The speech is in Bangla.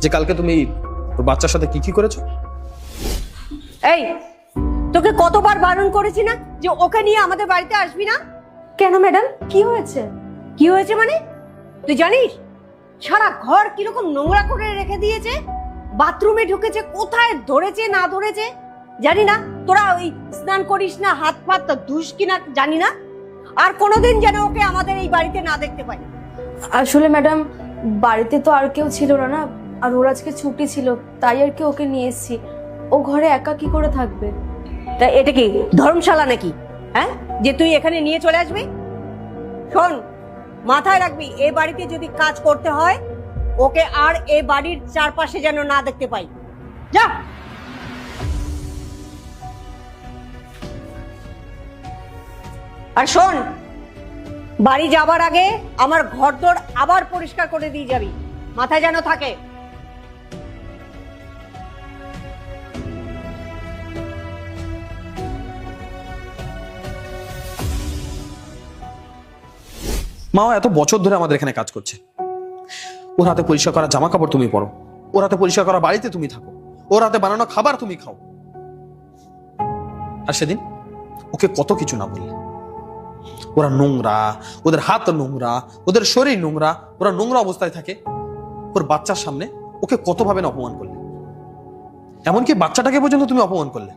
যে কালকে তুমি ওর বাচ্চার সাথে কি কি করেছো? এই, তোকে কতবার বারণ করেছি না যে ওকে নিয়ে আমাদের বাড়িতে আসবি না? কেন ম্যাডাম, কি হয়েছে? কি হয়েছে মানে? তুই জানিস সারা ঘর কিরকম নোংরা করে রেখে দিয়েছে? বাথরুমে ঢুকেছে, কোথায় ধরেছে না ধরেছে জানি না। তোরা ওই স্নান করিস না, হাত পাত ধুস কিনা জানি না। আর কোনোদিন যেন ওকে আমাদের এই বাড়িতে না দেখতে পাই। আসলে ম্যাডাম, বাড়িতে তো আর কেউ ছিল না, আর ওর আজকে ছুটি ছিল, তাই আর কি ওকে নিয়ে এসেছি। ও ঘরে একা কি করে থাকবে? তা এটা কি ধর্মশালা নাকি? হ্যাঁ, যে তুই এখানে নিয়ে চলে আসবি? শোন, মাথায় রাখবি, এ বাড়িতে যদি কাজ করতে হয় ওকে আর এ বাড়ির চারপাশে যেন না দেখতে পাই। যা। আর শোন, বাড়ি যাবার আগে আমার ঘরদোর আবার পরিষ্কার করে দিয়ে যাবি, মাথায় যেন থাকে। মা এত বছর ধরে আমাদের এখানে কাজ করছে। ওর হাতে পরিষ্কার করা জামা কাপড় তুমি পরো, ওর হাতে পরিষ্কার করা বাড়িতে তুমি থাকো, ওর হাতে বানানো খাবার তুমি খাও। আর সেদিন ওকে কত কিছু না বললে। ওরা নোংরা, ওদের হাত নোংরা, ওদের শরীর নোংরা, ওরা নোংরা অবস্থায় থাকে। ওর বাচ্চার সামনে ওকে কত ভাবে না অপমান করলে, এমনকি বাচ্চাটাকে পর্যন্ত তুমি অপমান করলে।